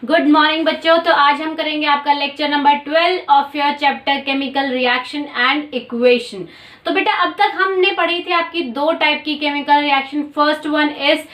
Good morning बच्चों। तो आज हम करेंगे आपका lecture number 12 of your chapter chemical reaction and equation. तो बेटा अब तक हमने पढ़ी थी आपकी दो टाइप की chemical reaction. First one is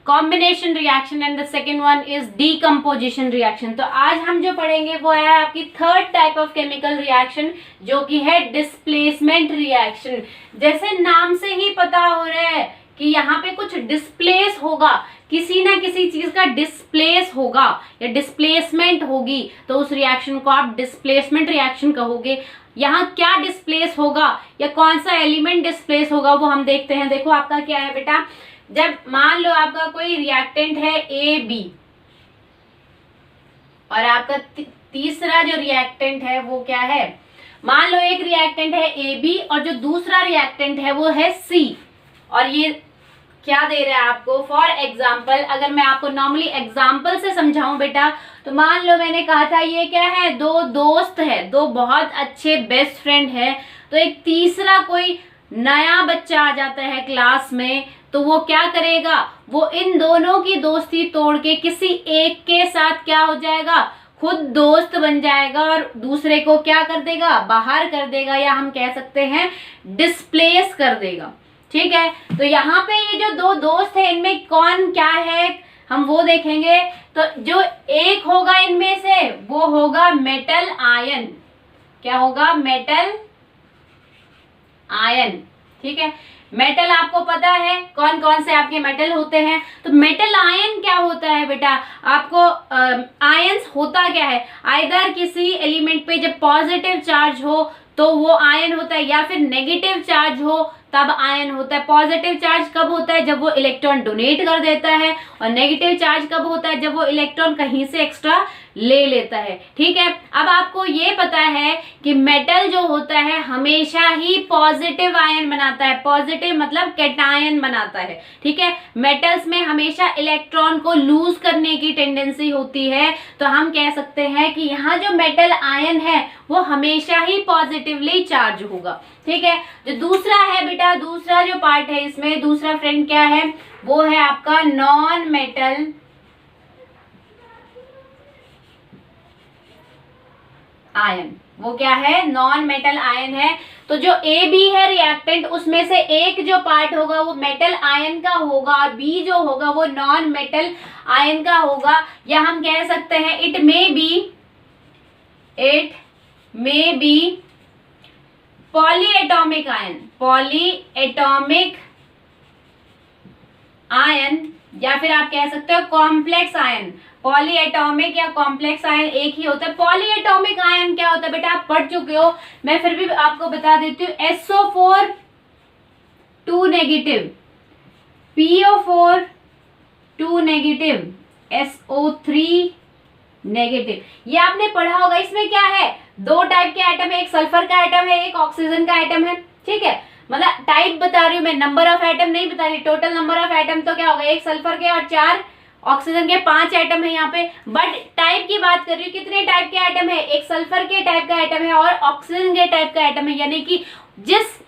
combination reaction and the second one is decomposition reaction. तो आज हम जो पढ़ेंगे वो है आपकी third type of chemical reaction, जो कि है डिस्प्लेसमेंट रिएक्शन। जैसे नाम से ही पता हो रहा है कि यहाँ पे कुछ डिस्प्लेस होगा, किसी ना किसी चीज का डिस्प्लेस होगा या डिस्प्लेसमेंट होगी, तो उस रिएक्शन को आप डिस्प्लेसमेंट रिएक्शन कहोगे। यहाँ क्या डिस्प्लेस होगा या कौन सा एलिमेंट डिस्प्लेस होगा वो हम देखते हैं। देखो आपका क्या है बेटा, जब मान लो आपका कोई रिएक्टेंट है ए बी और आपका तीसरा जो रिएक्टेंट है वो क्या है, मान लो एक रिएक्टेंट है ए बी और जो दूसरा रिएक्टेंट है वो है सी। और ये क्या दे रहा है आपको, फॉर एग्जाम्पल अगर मैं आपको नॉर्मली एग्जाम्पल से समझाऊं बेटा, तो मान लो मैंने कहा था ये क्या है, दो दोस्त है, दो बहुत अच्छे बेस्ट फ्रेंड है। तो एक तीसरा कोई नया बच्चा आ जाता है क्लास में, तो वो क्या करेगा, वो इन दोनों की दोस्ती तोड़ के किसी एक के साथ क्या हो जाएगा, खुद दोस्त बन जाएगा और दूसरे को क्या कर देगा, बाहर कर देगा, या हम कह सकते हैं डिस्प्लेस कर देगा। ठीक है, तो यहाँ पे ये जो दो दोस्त है इनमें कौन क्या है हम वो देखेंगे। तो जो एक होगा इनमें से वो होगा मेटल आयन। क्या होगा, मेटल आयन। ठीक है, मेटल आपको पता है कौन कौन से आपके मेटल होते हैं। तो मेटल आयन क्या होता है बेटा, आपको आयंस होता क्या है, आइदर किसी एलिमेंट पे जब पॉजिटिव चार्ज हो तो वो आयन होता है, या फिर नेगेटिव चार्ज हो तब आयन होता है। पॉजिटिव चार्ज कब होता है, जब वो इलेक्ट्रॉन डोनेट कर देता है, और नेगेटिव चार्ज कब होता है, जब वो इलेक्ट्रॉन कहीं से एक्स्ट्रा ले लेता है। ठीक है, अब आपको ये पता है कि मेटल जो होता है हमेशा ही पॉजिटिव आयन बनाता है। पॉजिटिव मतलब कैटायन बनाता है। ठीक है, मेटल्स में हमेशा इलेक्ट्रॉन को लूज करने की टेंडेंसी होती है। तो हम कह सकते हैं कि यहाँ जो मेटल आयन है वो हमेशा ही पॉजिटिवली चार्ज होगा। ठीक है, जो दूसरा है बेटा, दूसरा जो पार्ट है इसमें, दूसरा फ्रेंड क्या है, वो है आपका नॉन मेटल आयन। वो क्या है, नॉन मेटल आयन है। तो जो ए बी है रिएक्टेंट, उसमें से एक जो पार्ट होगा वो मेटल आयन का होगा और बी जो होगा वो नॉन मेटल आयन का होगा। या हम कह सकते हैं it may be polyatomic ion, polyatomic ion, या फिर आप कह सकते हो कॉम्प्लेक्स आयन। पॉलीएटॉमिक या कॉम्प्लेक्स आयन एक ही होता है। पॉलीएटॉमिक आयन क्या होता है बेटा, आप पढ़ चुके हो, मैं फिर भी आपको बता देती हूँ। SO4 2 negative, PO4 2 negative, SO3 negative, ये आपने पढ़ा होगा। इसमें क्या है, दो टाइप के एटम है, एक सल्फर का एटम है, एक ऑक्सीजन का एटम है। ठीक है, मतलब टाइप बता रही हूँ मैं, नंबर ऑफ एटम नहीं बता रही। टोटल नंबर ऑफ एटम तो क्या होगा, एक सल्फर के और 4 ऑक्सीजन के, 5 एटम है यहाँ पे। बट टाइप की बात कर रही हूँ, कितने टाइप के एटम है, एक सल्फर के टाइप का एटम है और ऑक्सीजन के टाइप का एटम है। यानी कि जिस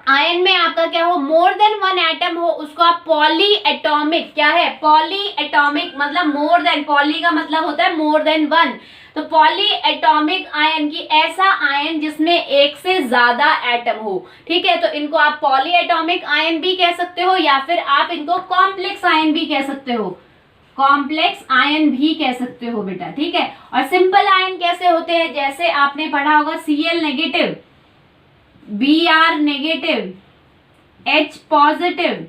आयन में आपका क्या हो, मोर देन 1 एटम हो, उसको आप पॉली एटॉमिक, क्या है, पॉली एटॉमिक मतलब मोर देन, पॉली का मतलब होता है मोर देन 1। तो पॉली एटॉमिक आयन की ऐसा आयन जिसमें एक से ज्यादा एटम हो। ठीक है, तो इनको आप पॉली एटॉमिक आयन भी कह सकते हो, या फिर आप इनको कॉम्प्लेक्स आयन भी कह सकते हो, कॉम्प्लेक्स आयन भी कह सकते हो बेटा। ठीक है, और सिंपल आयन कैसे होते हैं, जैसे आपने पढ़ा होगा Cl negative, Br negative, H positive,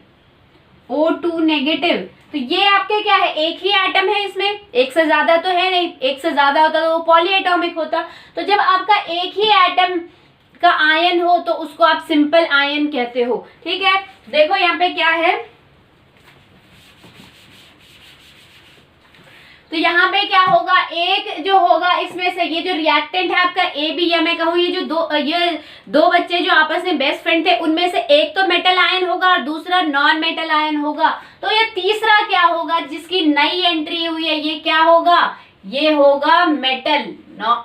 O2 negative. तो ये आपके क्या है, एक ही एटम है, इसमें एक से ज्यादा तो है नहीं, एक से ज्यादा होता तो वो पॉलीएटॉमिक होता। तो जब आपका एक ही एटम का आयन हो तो उसको आप सिंपल आयन कहते हो। ठीक है, देखो यहाँ पे क्या है, तो यहाँ पे क्या होगा, एक जो होगा इसमें से ये जो रिएक्टेंट है आपका ए बी, या मैं कहूँ ये दो बच्चे जो आपस में बेस्ट फ्रेंड थे, उनमें से एक तो मेटल आयन होगा और दूसरा नॉन मेटल आयन होगा। तो ये तीसरा क्या होगा जिसकी नई एंट्री हुई है, ये क्या होगा, ये होगा मेटल,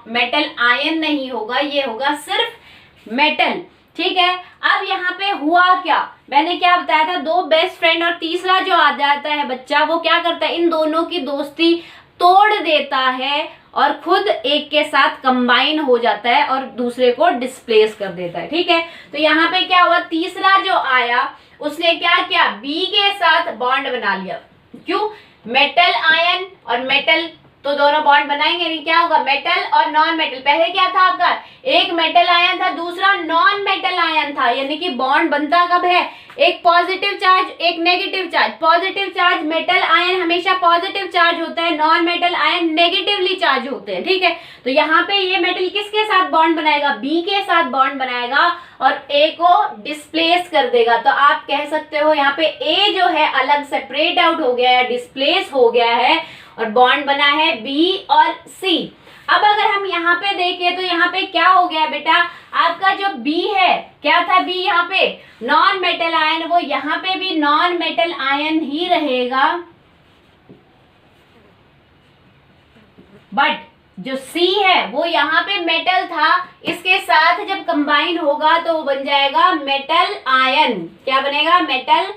मेटल आयन नहीं होगा, ये होगा सिर्फ मेटल। ठीक है, अब यहाँ पे हुआ क्या, मैंने क्या बताया था, दो बेस्ट फ्रेंड और तीसरा जो आ जाता है बच्चा, वो क्या करता है, इन दोनों की दोस्ती तोड़ देता है और खुद एक के साथ कंबाइन हो जाता है और दूसरे को डिस्प्लेस कर देता है। ठीक है, तो यहाँ पे क्या हुआ, तीसरा जो आया उसने क्या किया, बी के साथ बॉन्ड बना लिया। क्यों, मेटल आयन और मेटल तो दोनों बॉन्ड बनाएंगे नहीं, क्या होगा, मेटल और नॉन मेटल। पहले क्या था आपका, एक मेटल आयन था, दूसरा नॉन मेटल आयन था, यानी कि बॉन्ड बनता कब है, एक पॉजिटिव चार्ज एक negative charge. Positive charge metal ion हमेशा पॉजिटिव चार्ज होता है, non metal ion negatively charge होते हैं। ठीक है, तो यहाँ पे ये मेटल किसके साथ बॉन्ड बनाएगा, बी के साथ बॉन्ड बनाएगा और ए को डिस्प्लेस कर देगा। तो आप कह सकते हो यहाँ पे ए जो है अलग सेपरेट आउट हो गया है, डिस्प्लेस हो गया है और बॉन्ड बना है बी और सी। अब अगर हम यहाँ पे देखें तो यहाँ पे क्या हो गया बेटा, आपका जो बी है, क्या था बी यहाँ पे, नॉन मेटल आयन, वो यहाँ पे भी नॉन मेटल आयन ही रहेगा, बट जो सी है वो यहाँ पे मेटल था, इसके साथ जब कंबाइन होगा तो वो बन जाएगा मेटल आयन। क्या बनेगा, मेटल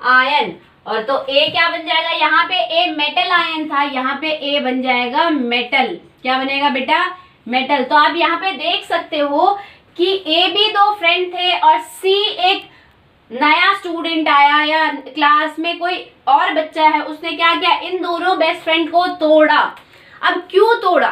आयन। और तो ए क्या बन जाएगा, यहाँ पे ए मेटल आयन था, यहाँ पे ए बन जाएगा मेटल। क्या बनेगा बेटा, मेटल। तो आप यहाँ पे देख सकते हो कि ए भी दो फ्रेंड थे और सी एक नया स्टूडेंट आया या क्लास में कोई और बच्चा है, उसने क्या किया, इन दोनों बेस्ट फ्रेंड को तोड़ा। अब क्यों तोड़ा,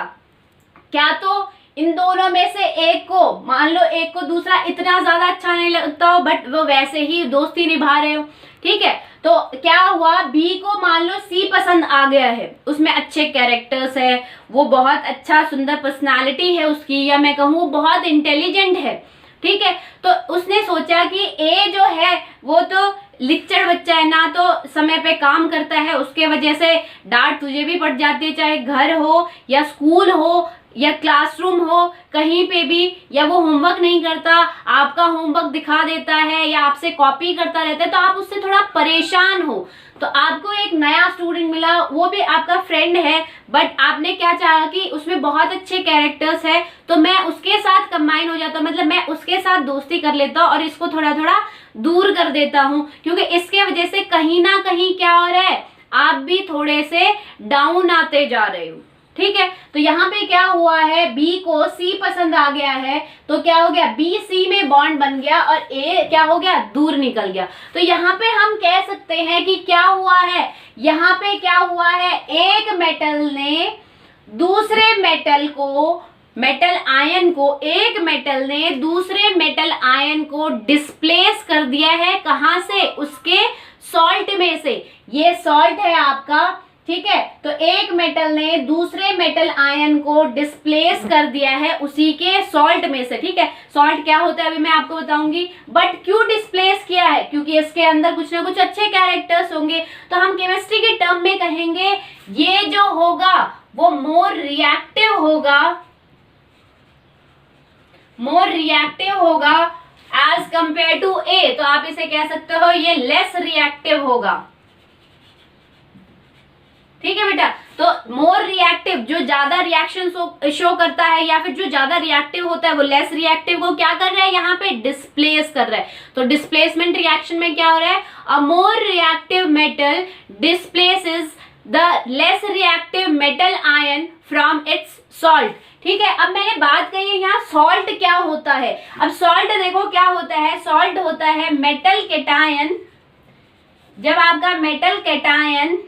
क्या तो इन दोनों में से एक को, मान लो एक को दूसरा इतना ज्यादा अच्छा नहीं लगता हो बट वो वैसे ही दोस्ती निभा रहे हो, ठीक है, तो क्या हुआ, बी को मान लो सी पसंद आ गया है, उसमें अच्छे कैरेक्टर्स है, वो बहुत अच्छा सुंदर पर्सनालिटी है उसकी, या मैं कहूँ बहुत इंटेलिजेंट है। ठीक है, तो उसने सोचा कि ए जो है वो तो लिच्चड़ बच्चा है, ना तो समय पे काम करता है, उसके वजह से डांट तुझे भी पड़ जाती है, चाहे घर हो या स्कूल हो या क्लासरूम हो, कहीं पे भी, या वो होमवर्क नहीं करता, आपका होमवर्क दिखा देता है या आपसे कॉपी करता रहता है, तो आप उससे थोड़ा परेशान हो। तो आपको एक नया स्टूडेंट मिला, वो भी आपका फ्रेंड है, बट आपने क्या चाहा कि उसमें बहुत अच्छे कैरेक्टर्स है, तो मैं उसके साथ कंबाइन हो जाता हूँ, मतलब मैं उसके साथ दोस्ती कर लेता हूँ और इसको थोड़ा थोड़ा दूर कर देता हूँ, क्योंकि इसके वजह से कहीं ना कहीं क्या हो रहा है, आप भी थोड़े से डाउन आते जा रहे हो। ठीक है, तो यहाँ पे क्या हुआ है, बी को सी पसंद आ गया है, तो क्या हो गया, बी सी में बॉन्ड बन गया और ए क्या हो गया, दूर निकल गया। तो यहाँ पे हम कह सकते हैं कि क्या हुआ है, यहाँ पे क्या हुआ है, एक मेटल ने दूसरे मेटल को, मेटल आयन को, एक मेटल ने दूसरे मेटल आयन को डिस्प्लेस कर दिया है, कहां से, उसके सॉल्ट में से। ये सॉल्ट है आपका, ठीक है, तो एक मेटल ने दूसरे मेटल आयन को डिस्प्लेस कर दिया है उसी के सॉल्ट में से। ठीक है, सॉल्ट क्या होता है अभी मैं आपको बताऊंगी, बट क्यों डिस्प्लेस किया है, क्योंकि इसके अंदर कुछ ना कुछ अच्छे कैरेक्टर्स होंगे, तो हम केमिस्ट्री के टर्म में कहेंगे ये जो होगा वो मोर रिएक्टिव होगा, मोर रिएक्टिव होगा एज कंपेयर टू ए। तो आप इसे कह सकते हो ये लेस रिएक्टिव होगा। ठीक है बेटा, तो मोर रिएक्टिव जो ज्यादा रिएक्शन शो करता है या फिर जो ज्यादा रिएक्टिव होता है वो लेस रिएक्टिव को क्या कर रहा है, यहाँ पे डिस्प्लेस कर रहा है। तो डिस्प्लेसमेंट रिएक्शन में क्या हो रहा है, a more reactive metal displaces the less reactive metal ion from its salt. ठीक है, अब मैंने बात कही है यहाँ सॉल्ट क्या होता है। अब सॉल्ट देखो क्या होता है, सॉल्ट होता है मेटल कैटायन। जब आपका मेटल कैटायन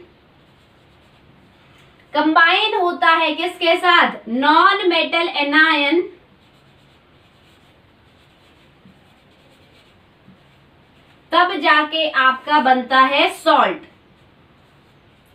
कंबाइन होता है किसके साथ, नॉन मेटल एनायन, तब जाके आपका बनता है सॉल्ट।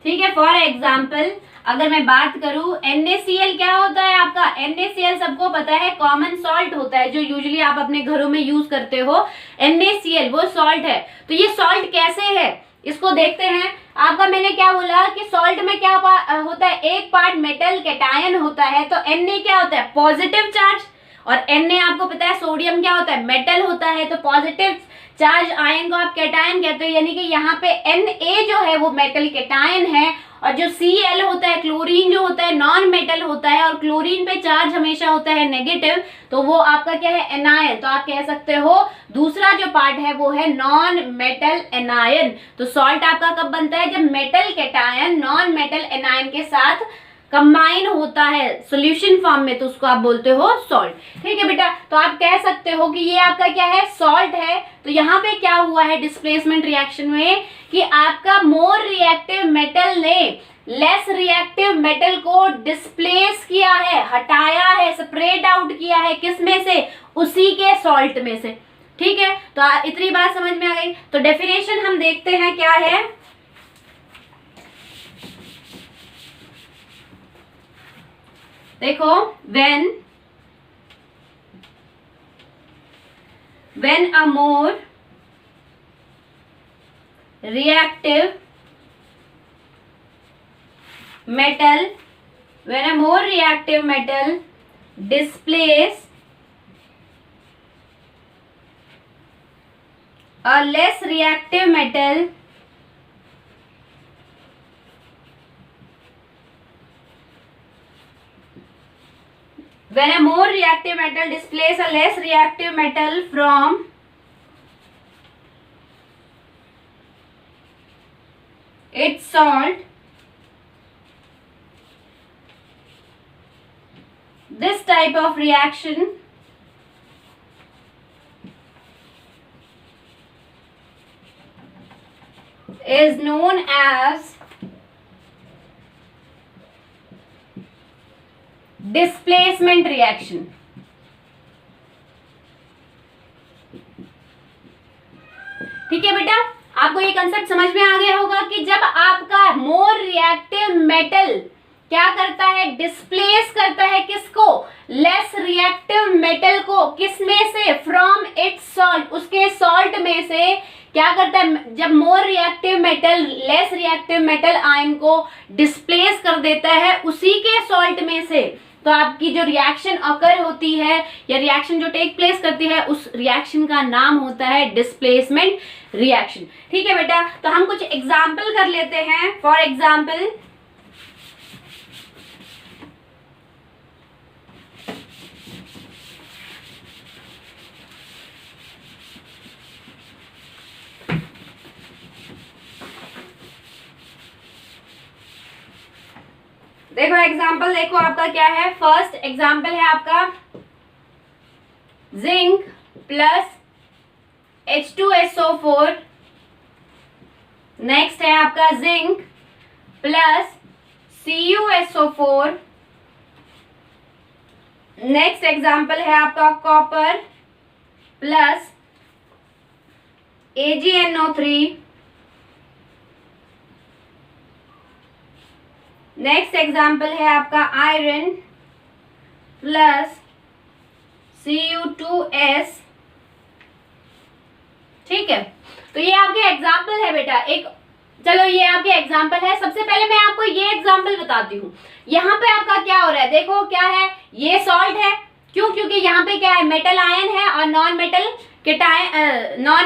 ठीक है, फॉर एग्जाम्पल अगर मैं बात करूं NaCl क्या होता है आपका, NaCl सबको पता है कॉमन सॉल्ट होता है जो यूजुअली आप अपने घरों में यूज करते हो, NaCl वो सॉल्ट है। तो ये सॉल्ट कैसे है इसको देखते हैं। आपका मैंने क्या बोला कि सॉल्ट में क्या होता है, एक पार्ट मेटल कैटायन होता है, तो Na क्या होता है, पॉजिटिव चार्ज, और Na आपको पता है सोडियम क्या होता है, मेटल होता है, तो पॉजिटिव चार्ज आयन को आप कैटायन कहते हो, यानी कि यहाँ पे Na जो है वो मेटल कैटायन है, और जो Cl होता है, क्लोरीन जो होता है नॉन मेटल होता है, और क्लोरीन पे चार्ज हमेशा होता है नेगेटिव, तो वो आपका क्या है, एनायन। तो आप कह सकते हो दूसरा जो पार्ट है वो है नॉन मेटल एनायन। तो सॉल्ट आपका कब बनता है, जब metal cation non metal anion के साथ कंबाइन होता है सॉल्यूशन फॉर्म में तो उसको आप बोलते हो सॉल्ट। ठीक है बेटा, तो आप कह सकते हो कि ये आपका क्या है, सॉल्ट है। तो यहाँ पे क्या हुआ है डिस्प्लेसमेंट रिएक्शन में कि आपका मोर रिएक्टिव मेटल ने लेस रिएक्टिव मेटल को डिस्प्लेस किया है, हटाया है, सेपरेट आउट किया है, किस में से, उसी के सॉल्ट में से। ठीक है, तो इतनी बात समझ में आ गई। तो डेफिनेशन हम देखते हैं क्या है। देखो, when a more reactive metal displace a less reactive metal when a more reactive metal displace a less reactive metal from its salt, this type of reaction is known as displacement reaction. ठीक है बेटा, आपको ये concept समझ में आ गया होगा कि जब आपका मोर रिएक्टिव मेटल क्या करता है, डिस्प्लेस करता है किसको, लेस रिएक्टिव मेटल को, किसमें से, फ्रॉम इट्स सॉल्ट, उसके सॉल्ट में से क्या करता है, जब मोर reactive metal less reactive metal ion को डिस्प्लेस कर देता है उसी के सॉल्ट में से, तो आपकी जो रिएक्शन अकर होती है या रिएक्शन जो टेक प्लेस करती है उस रिएक्शन का नाम होता है डिस्प्लेसमेंट रिएक्शन। ठीक है बेटा, तो हम कुछ एग्जाम्पल कर लेते हैं। फॉर एग्जाम्पल, देखो एग्जाम्पल, देखो आपका क्या है, फर्स्ट एग्जाम्पल है आपका जिंक प्लस H2SO4, नेक्स्ट है आपका zinc plus CuSO4, next example है आपका copper plus AgNO3, next example है आपका आयरन प्लस Cu2S। ठीक है, तो ये आपके एग्जाम्पल है बेटा। एक चलो ये आपके एग्जाम्पल है। सबसे पहले मैं आपको ये एग्जाम्पल बताती हूँ। यहाँ पे आपका क्या हो रहा है, देखो क्या है, ये सॉल्ट है, क्यों, क्योंकि यहाँ पे क्या है, मेटल आयन है और नॉन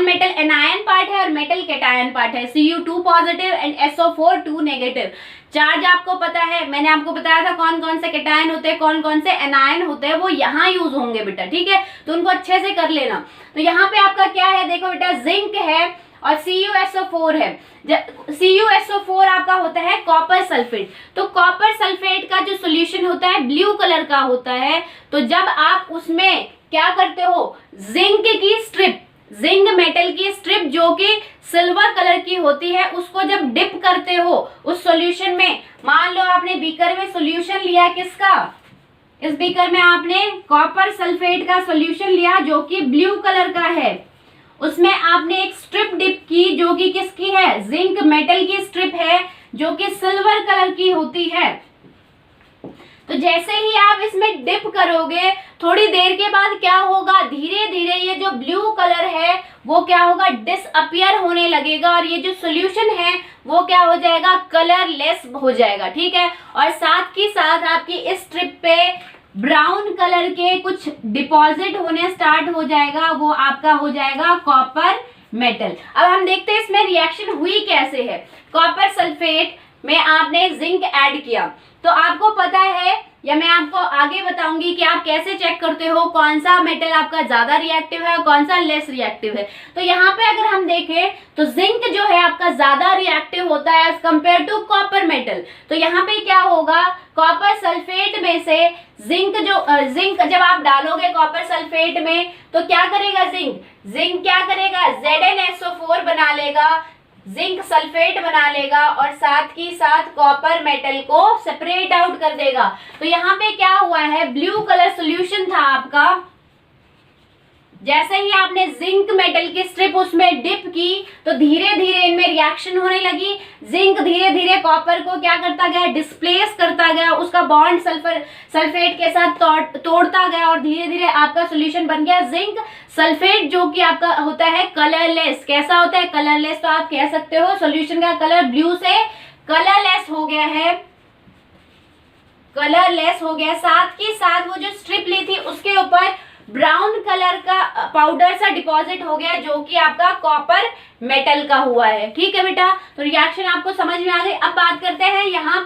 मेटल एनायन पार्ट है और मेटल कैटायन पार्ट है। Cu2 positive and SO4 2 negative. Charge आपको पता है, मैंने आपको बताया था कौन कौन से कैटायन होते हैं, कौन कौन से एनायन होते हैं, वो यहाँ यूज होंगे बेटा। ठीक है, तो उनको अच्छे से कर लेना। तो यहाँ पे आपका क्या है, देखो बेटा, जिंक है और CuSO4 है। CuSO4 आपका होता है कॉपर सल्फेट। तो कॉपर सल्फेट का जो सोल्यूशन होता है ब्लू कलर का होता है। तो जब आप उसमें क्या करते हो, जिंक की स्ट्रिप, जिंक मेटल की स्ट्रिप जो कि सिल्वर कलर की होती है, उसको जब डिप करते हो उस सॉल्यूशन में, मान लो आपने बीकर में सॉल्यूशन लिया किसका, इस बीकर में आपने कॉपर सल्फेट का सॉल्यूशन लिया जो कि ब्लू कलर का है, उसमें आपने एक स्ट्रिप डिप की जो कि किसकी है, जिंक मेटल की स्ट्रिप है जो कि सिल्वर कलर की होती है। तो जैसे ही आप इसमें डिप करोगे थोड़ी देर के बाद क्या होगा, धीरे धीरे ये जो ब्लू कलर है वो क्या होगा, डिसअपियर होने लगेगा और ये जो सॉल्यूशन है वो क्या हो जाएगा, कलरलेस हो जाएगा। ठीक है, और साथ ही साथ आपकी इस स्ट्रिप पे ब्राउन कलर के कुछ डिपॉजिट होने स्टार्ट हो जाएगा, वो आपका हो जाएगा कॉपर मेटल। अब हम देखते हैं इसमें रिएक्शन हुई कैसे है। कॉपर सल्फेट में आपने जिंक ऐड किया, तो आपको पता है या मैं आपको आगे बताऊंगी कि आप कैसे चेक करते हो कौन सा मेटल आपका ज्यादा रिएक्टिव है और कौन सा लेस रिएक्टिव है। तो यहाँ पे अगर हम देखें तो जिंक जो है आपका ज्यादा रिएक्टिव होता है as compare to copper metal. तो यहाँ पे क्या होगा, कॉपर सल्फेट में से जिंक जब आप डालोगे कॉपर सल्फेट में तो क्या करेगा, जिंक क्या करेगा, ZnSO4 बना लेगा, जिंक सल्फेट बना लेगा और साथ ही साथ कॉपर मेटल को सेपरेट आउट कर देगा। तो यहाँ पे क्या हुआ है, ब्लू कलर सॉल्यूशन था आपका, जैसे ही आपने जिंक मेटल की स्ट्रिप उसमें डिप की तो धीरे धीरे इनमें रिएक्शन होने लगी। जिंक धीरे धीरे कॉपर को क्या करता गया, डिस्प्लेस करता गया, उसका बॉन्ड सल्फेट के साथ तोड़ता गया और धीरे धीरे आपका सॉल्यूशन बन गया जिंक सल्फेट, जो कि आपका होता है कलरलेस। कैसा होता है, कलरलेस। तो आप कह सकते हो सॉल्यूशन का कलर ब्लू से कलरलेस हो गया है, कलरलेस हो गया। साथ ही साथ वो जो स्ट्रिप ली थी उसके ऊपर ब्राउन कलर का पाउडर सा डिपॉजिट हो गया, जो कि आपका कॉपर मेटल का हुआ है। ठीक है बेटा, तो रिएक्शन आपको समझ में आ गई। अब बात करते हैं यहाँ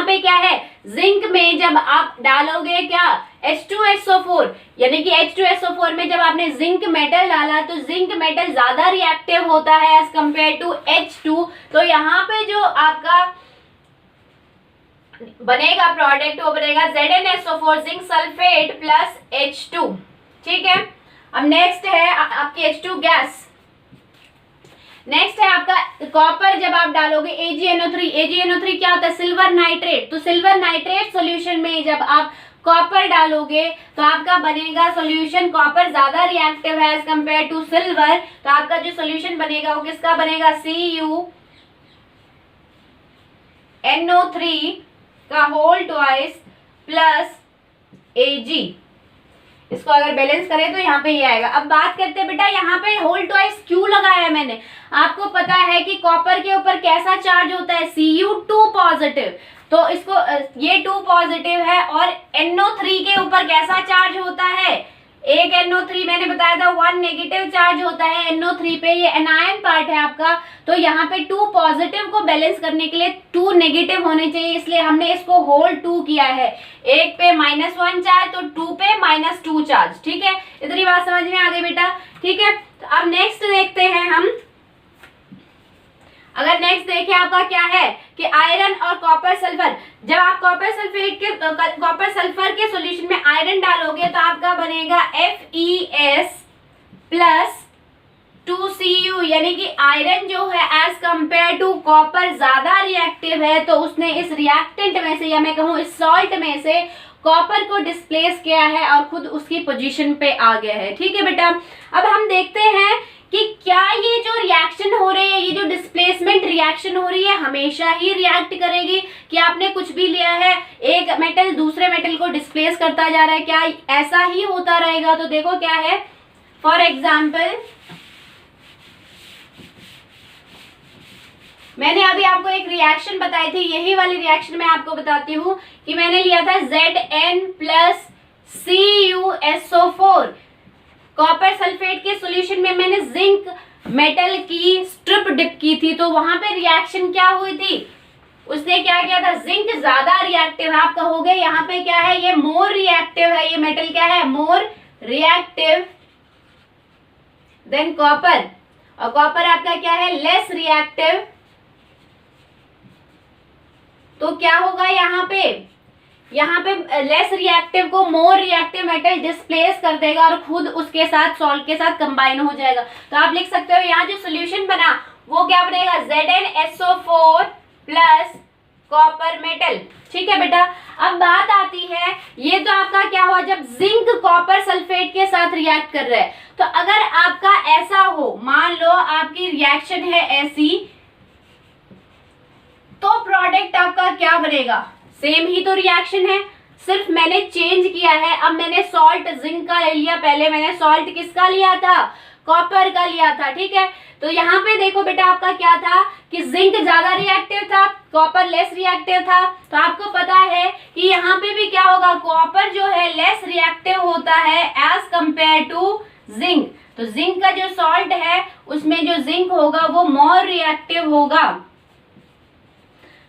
पे क्या है, जिंक में जब आप डालोगे क्या, H2SO4, यानी कि H2SO4 में जब आपने जिंक मेटल डाला तो जिंक मेटल ज्यादा रिएक्टिव होता है एज कंपेयर टू H2। तो यहाँ पे जो आपका बनेगा प्रोडक्ट वो बनेगा ZnSO4 zinc sulphate plus H2। ठीक है, अब नेक्स्ट है आपकी H2 गैस। नेक्स्ट है आपका कॉपर जब आप डालोगे AgNO3 क्या होता है, सिल्वर नाइट्रेट। तो सिल्वर नाइट्रेट सॉल्यूशन में जब आप कॉपर डालोगे तो आपका बनेगा सॉल्यूशन, कॉपर ज्यादा रिएक्टिव है एज कंपेयर टू सिल्वर। तो आपका जो सॉल्यूशन बनेगा वो किसका बनेगा, CuNO3 का होल ट्वाइस प्लस Ag। इसको अगर बैलेंस करें तो यहाँ पे ये आएगा। अब बात करते हैं बेटा यहाँ पे होल ट्वाइस क्यों लगाया है मैंने, आपको पता है कि कॉपर के ऊपर कैसा चार्ज होता है, Cu2 पॉजिटिव। तो इसको ये 2 पॉजिटिव है और NO3 के ऊपर कैसा चार्ज होता है, एक NO3 मैंने बताया था 1 नेगेटिव चार्ज होता है NO3 पे, ये एनायन पार्ट है आपका। तो यहाँ पे 2 पॉजिटिव को बैलेंस करने के लिए 2 नेगेटिव होने चाहिए, इसलिए हमने इसको होल 2 किया है। एक पे -1 चार्ज तो 2 पे -2 चार्ज। ठीक है, इतनी बात समझ में आ गई बेटा। ठीक है, तो अब नेक्स्ट देखते हैं हम। अगर नेक्स्ट देखें आपका क्या है कि आयरन और कॉपर सल्फर, जब आप कॉपर सल्फर के सॉल्यूशन में आयरन डालोगे तो आपका बनेगा FeS प्लस 2Cu, यानी कि आयरन जो है एज कंपेयर टू कॉपर ज्यादा रिएक्टिव है। तो उसने इस रिएक्टेंट में से या मैं कहूँ इस सॉल्ट में से कॉपर को डिस्प्लेस किया है और खुद उसकी पोजीशन पे आ गया है। ठीक है बेटा, अब हम देखते हैं कि क्या ये जो रिएक्शन हो रही है, ये जो डिस्प्लेसमेंट रिएक्शन हो रही है हमेशा ही रिएक्ट करेगी, कि आपने कुछ भी लिया है एक मेटल दूसरे मेटल को डिस्प्लेस करता जा रहा है, क्या ऐसा ही होता रहेगा। तो देखो क्या है, फॉर एग्जाम्पल मैंने अभी आपको एक रिएक्शन बताई थी, यही वाली रिएक्शन मैं आपको बताती हूँ कि मैंने लिया था Zn plus CuSO4, copper sulphate के सॉल्यूशन में मैंने जिंक मेटल की स्ट्रिप डिप की थी। तो वहां पे रिएक्शन क्या हुई थी, उसने क्या किया था, जिंक ज्यादा रिएक्टिव है। आप कहोगे यहाँ पे क्या है, ये मोर रिएक्टिव है, ये मेटल क्या है, मोर रिएक्टिव देन कॉपर, और कॉपर आपका क्या है, लेस रिएक्टिव। तो क्या होगा यहाँ पे लेस रिएक्टिव को मोर रिएक्टिव मेटल डिस्प्लेस कर देगा और खुद उसके साथ सॉल्ट के साथ कंबाइन हो जाएगा। तो आप लिख सकते हो यहाँ जो सोल्यूशन बना वो क्या बनेगा, ZnSO4 प्लस कॉपर मेटल। ठीक है बेटा, अब बात आती है, ये तो आपका क्या हुआ जब जिंक कॉपर सल्फेट के साथ रिएक्ट कर रहा है। तो अगर आपका ऐसा हो, मान लो आपकी रिएक्शन है ऐसी, तो प्रोडक्ट आपका क्या बनेगा, सेम ही तो रिएक्शन है, सिर्फ मैंने चेंज किया है। अब मैंने सॉल्ट जिंक का ले लिया, पहले मैंने सॉल्ट किसका लिया था, कॉपर का लिया था। ठीक है, तो यहाँ पे देखो बेटा आपका क्या था कि जिंक ज्यादा रिएक्टिव था, कॉपर लेस रिएक्टिव था। तो आपको पता है कि यहाँ पे भी क्या होगा, कॉपर जो है लेस रिएक्टिव होता है एज कंपेयर टू जिंक। तो जिंक का जो सॉल्ट है उसमें जो जिंक होगा वो मोर रिएक्टिव होगा।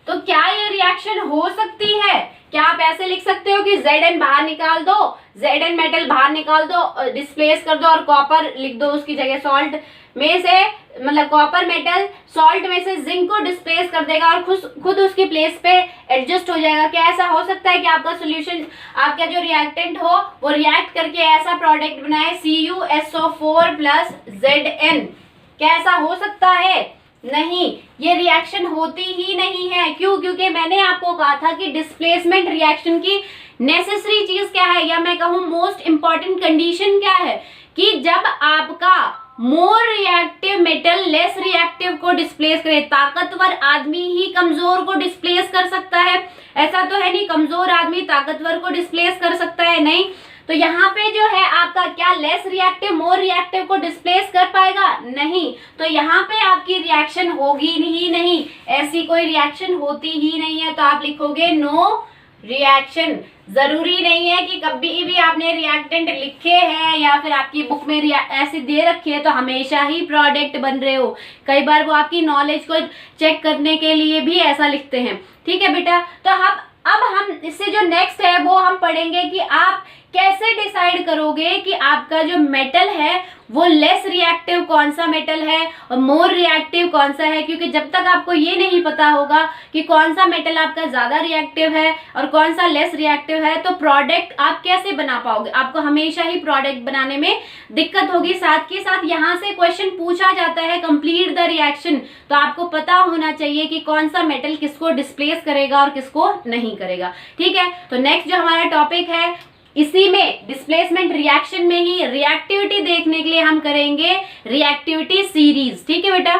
तो क्या ये रिएक्शन हो सकती है, क्या आप ऐसे लिख सकते हो कि Zn बाहर निकाल दो, Zn मेटल बाहर निकाल दो, डिस्प्लेस कर दो और कॉपर लिख दो उसकी जगह, सॉल्ट में से मतलब कॉपर मेटल सॉल्ट में से जिंक को डिस्प्लेस कर देगा और खुद उसकी प्लेस पे एडजस्ट हो जाएगा। क्या ऐसा हो सकता है कि आपका सॉल्यूशन, आपका जो रिएक्टेंट हो वो रिएक्ट करके ऐसा प्रोडक्ट बनाए CuSO4 प्लस Zn? क्या ऐसा हो सकता है? नहीं, ये रिएक्शन होती ही नहीं है। क्यों? क्योंकि मैंने आपको कहा था कि डिस्प्लेसमेंट रिएक्शन की नेसेसरी चीज क्या है, या मैं कहूँ मोस्ट इंपॉर्टेंट कंडीशन क्या है, कि जब आपका मोर रिएक्टिव मेटल लेस रिएक्टिव को डिस्प्लेस करे। ताकतवर आदमी ही कमजोर को डिस्प्लेस कर सकता है, ऐसा तो है नहीं कमजोर आदमी ताकतवर को डिस्प्लेस कर सकता है, नहीं। तो यहाँ पे जो है आपका क्या लेस रिएक्टिव मोर रिएक्टिव को डिस्प्लेस कर पाएगा? नहीं। तो यहाँ पे आपकी रिएक्शन होगी ही नहीं, ऐसी कोई रिएक्शन होती ही नहीं है। तो आप लिखोगे नो रिएक्शन। जरूरी नहीं है कि कभी भी आपने रिएक्टेंट लिखे हैं या फिर आपकी बुक में ऐसे दे रखी है तो हमेशा ही प्रोडक्ट बन रहे हो। कई बार वो आपकी नॉलेज को चेक करने के लिए भी ऐसा लिखते हैं। ठीक है बेटा, तो अब हम इससे जो नेक्स्ट है वो हम पढ़ेंगे कि आप कैसे डिसाइड करोगे कि आपका जो मेटल है वो लेस रिएक्टिव कौन सा मेटल है और मोर रिएक्टिव कौन सा है। क्योंकि जब तक आपको ये नहीं पता होगा कि कौन सा मेटल आपका ज्यादा रिएक्टिव है और कौन सा लेस रिएक्टिव है, तो प्रोडक्ट आप कैसे बना पाओगे? आपको हमेशा ही प्रोडक्ट बनाने में दिक्कत होगी। साथ के साथ यहाँ से क्वेश्चन पूछा जाता है कंप्लीट द रिएक्शन, तो आपको पता होना चाहिए कि कौन सा मेटल किसको डिस्प्लेस करेगा और किसको नहीं करेगा। ठीक है, तो नेक्स्ट जो हमारा टॉपिक है इसी में डिस्प्लेसमेंट रिएक्शन में ही रिएक्टिविटी देखने के लिए हम करेंगे रिएक्टिविटी सीरीज। ठीक है बेटा,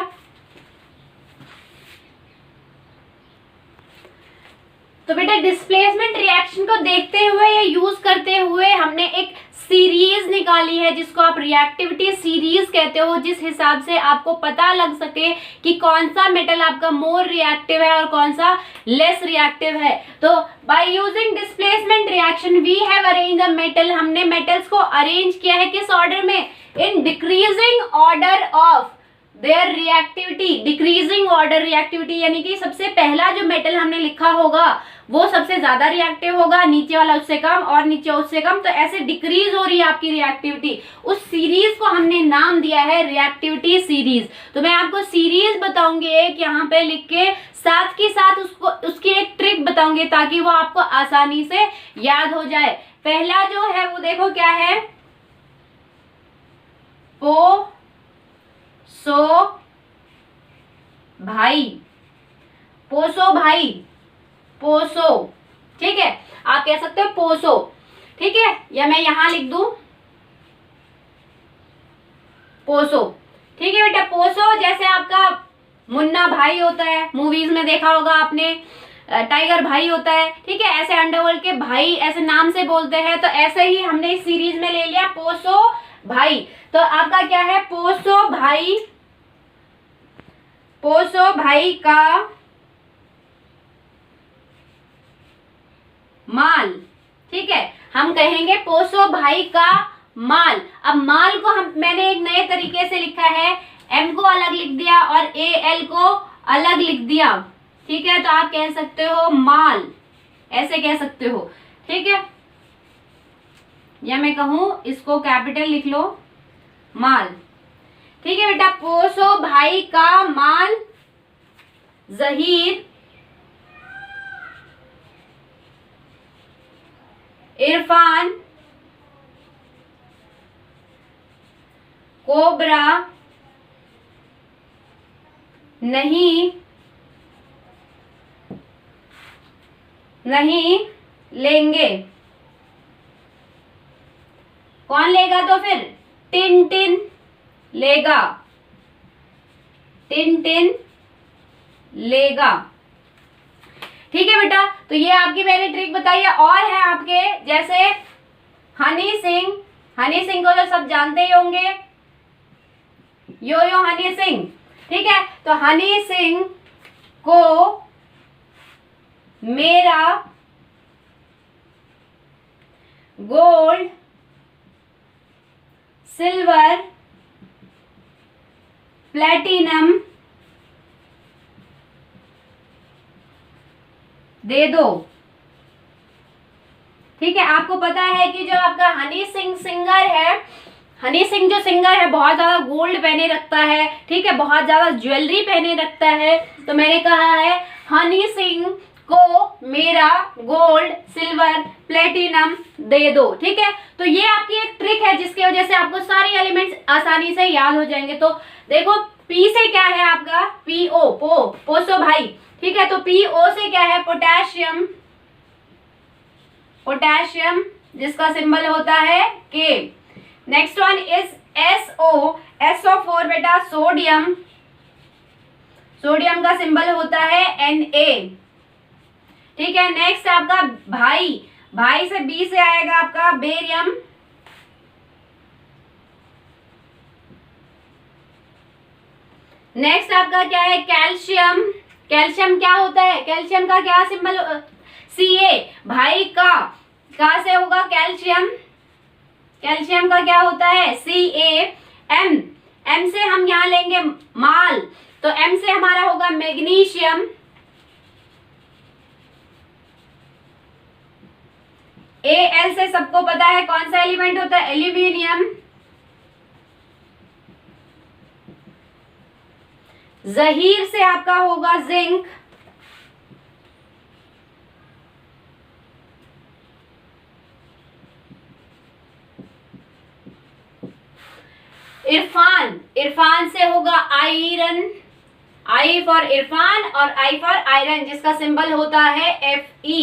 तो बेटा डिस्प्लेसमेंट रिएक्शन को देखते हुए या यूज करते हुए हमने एक सीरीज निकाली है जिसको आप रिएक्टिविटी सीरीज कहते हो, जिस हिसाब से आपको पता लग सके कि कौन सा मेटल आपका मोर रिएक्टिव है और कौन सा लेस रिएक्टिव है। तो by using displacement reaction we have arrange the metal, हमने मेटल्स को अरेंज किया है किस ऑर्डर में? In decreasing order of their reactivity. Decreasing order reactivity यानी कि सबसे पहला जो मेटल हमने लिखा होगा वो सबसे ज्यादा रिएक्टिव होगा, नीचे वाला उससे कम और नीचे उससे कम, तो ऐसे डिक्रीज हो रही है आपकी रिएक्टिविटी। उस सीरीज को हमने नाम दिया है रिएक्टिविटी सीरीज। तो मैं आपको सीरीज बताऊंगी एक यहाँ पे लिख के, साथ के साथ उसकी एक ट्रिक बताऊंगी ताकि वो आपको आसानी से याद हो जाए। पहला जो है वो देखो क्या है, पोसो भाई, पोसो भाई, पोसो। ठीक है, आप कह सकते हो पोसो। ठीक है, या मैं यहां लिख दूं पोसो। ठीक है बेटा, पोसो जैसे आपका मुन्ना भाई होता है, मूवीज में देखा होगा आपने, टाइगर भाई होता है। ठीक है, ऐसे अंडरवर्ल्ड के भाई ऐसे नाम से बोलते हैं, तो ऐसे ही हमने इस सीरीज में ले लिया पोसो भाई। तो आपका क्या है, पोसो भाई, पोसो भाई का माल। ठीक है, हम कहेंगे पोसो भाई का माल। अब माल को मैंने एक नए तरीके से लिखा है, एम को अलग लिख दिया और एल को अलग लिख दिया। ठीक है, तो आप कह सकते हो माल, ऐसे कह सकते हो। ठीक है, या मैं कहूं इसको कैपिटल लिख लो, माल। ठीक है बेटा, पोसो भाई का माल जहीर, इरफान, कोबरा नहीं लेंगे। कौन लेगा? तो फिर टिन लेगा, टिन लेगा। ठीक है बेटा, तो ये आपकी मैंने ट्रिक बताई है। और है आपके जैसे हनी सिंह को तो सब जानते ही होंगे, यो हनी सिंह। ठीक है, तो हनी सिंह को मेरा गोल्ड, सिल्वर, प्लेटिनम दे दो। ठीक है, आपको पता है कि जो आपका हनी सिंह सिंगर है, हनी सिंह जो सिंगर है बहुत ज्यादा गोल्ड पहने रखता है, ठीक है, बहुत ज्यादा ज्वेलरी पहने रखता है। तो मैंने कहा है हनी सिंह को मेरा गोल्ड सिल्वर प्लेटिनम दे दो। ठीक है, तो ये आपकी एक ट्रिक है जिसकी वजह से आपको सारे एलिमेंट्स आसानी से याद हो जाएंगे। तो देखो पी से क्या है आपका, पीओ, पोसो भाई। ठीक है, तो पीओ से क्या है, पोटेशियम, पोटेशियम जिसका सिंबल होता है के। Next one is SO, SO4 बेटा सोडियम, सोडियम का सिंबल होता है Na। ठीक है, नेक्स्ट आपका भाई, भाई से बी से आएगा आपका बेरियम। नेक्स्ट आपका क्या है, कैल्शियम, कैल्शियम क्या होता है, कैल्शियम का क्या सिंबल, Ca, भाई का से होगा कैल्शियम, कैल्शियम का क्या होता है Ca। M से हम यहां लेंगे माल, तो M से हमारा होगा मैग्नीशियम। Al से सबको पता है कौन सा एलिमेंट होता है, एल्यूमिनियम। जहीर से आपका होगा जिंक। इरफान, इरफान से होगा आयरन, आई फॉर इरफान और आई फॉर आयरन जिसका सिंबल होता है Fe।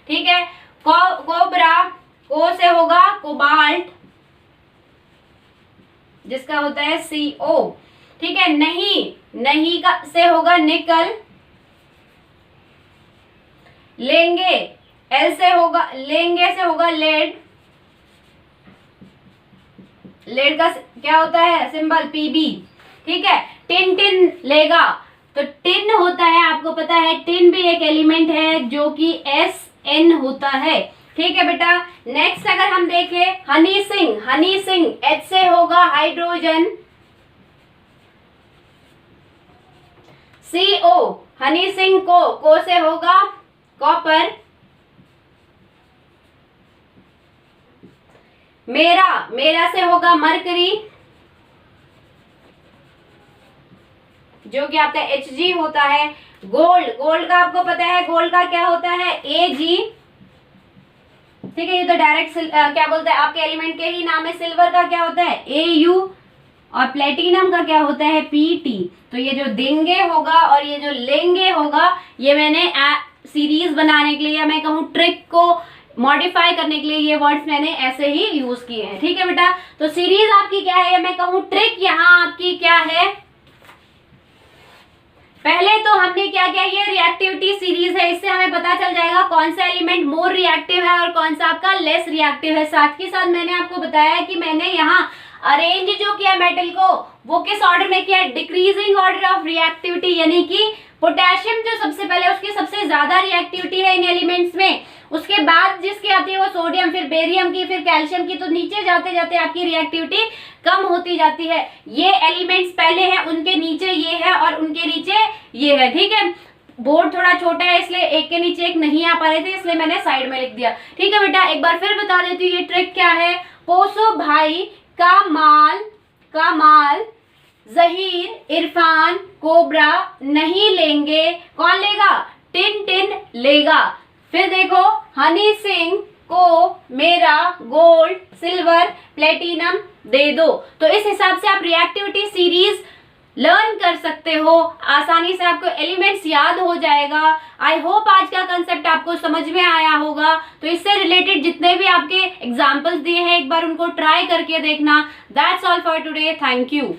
ठीक है, कोबरा, को से होगा कोबाल्ट जिसका होता है Co। ठीक है, नहीं, नहीं का से होगा निकल। लेंगे, L से होगा, लेंगे से होगा लेड, लेड का क्या होता है सिंबल Pb। ठीक है, टिन, टिन लेगा, तो टिन होता है, आपको पता है टिन भी एक एलिमेंट है जो कि Sn होता है। ठीक है बेटा, नेक्स्ट अगर हम देखें हनी सिंह, हनी सिंह H से होगा हाइड्रोजन, CO, हनी सिंह को से होगा कॉपर। मेरा, मेरा से होगा मरकरी जो कि आपका Hg होता है। गोल्ड, गोल्ड का आपको पता है गोल्ड का क्या होता है Ag। ठीक है, ये तो डायरेक्ट क्या बोलते हैं आपके एलिमेंट के ही नाम है। सिल्वर का क्या होता है Au और प्लेटिनम का क्या होता है Pt। तो ये जो देंगे होगा और ये जो लेंगे होगा, ये मैंने सीरीज बनाने के लिए या मैं कहूँ ट्रिक को मॉडिफाई करने के लिए ये वर्ड्स मैंने ऐसे ही यूज किए हैं। ठीक है बेटा, तो सीरीज आपकी क्या है या मैं कहूँ ट्रिक यहाँ आपकी क्या है, पहले तो हमने क्या किया, ये रिएक्टिविटी सीरीज है, इससे हमें पता चल जाएगा कौन सा एलिमेंट मोर रिएक्टिव है और कौन सा आपका लेस रिएक्टिव है। साथ ही साथ मैंने आपको बताया कि मैंने यहाँ अरेंज जो किया मेटल को वो किस ऑर्डर में किया, डिक्रीजिंग ऑर्डर ऑफ रिएक्टिविटी, यानी कि पोटेशियम जो सबसे पहले उसकी सबसे ज्यादा रिएक्टिविटी है इन एलिमेंट्स में, उसके बाद जिसकी आती है वो सोडियम, फिर बेरियम की, फिर कैल्शियम की, तो नीचे जाते जाते आपकी रिएक्टिविटी कम होती जाती है। ये एलिमेंट्स पहले हैं, उनके नीचे ये है और उनके नीचे ये है। ठीक है, बोर्ड थोड़ा छोटा है इसलिए एक के नीचे एक नहीं आ पा रहे थे, इसलिए मैंने साइड में लिख दिया। ठीक है बेटा, एक बार फिर बता देती हूँ ये ट्रिक क्या है। पोसो भाई का माल जहीर, इरफान, कोबरा नहीं लेंगे, कौन लेगा, टिन, टिन लेगा। फिर देखो हनी सिंह को मेरा गोल्ड सिल्वर प्लेटिनम दे दो। तो इस हिसाब से आप रिएक्टिविटी सीरीज लर्न कर सकते हो, आसानी से आपको एलिमेंट्स याद हो जाएगा। आई होप आज का कंसेप्ट आपको समझ में आया होगा। तो इससे रिलेटेड जितने भी आपके एग्जाम्पल्स दिए हैं एक बार उनको ट्राई करके देखना। That's all for today, thank you.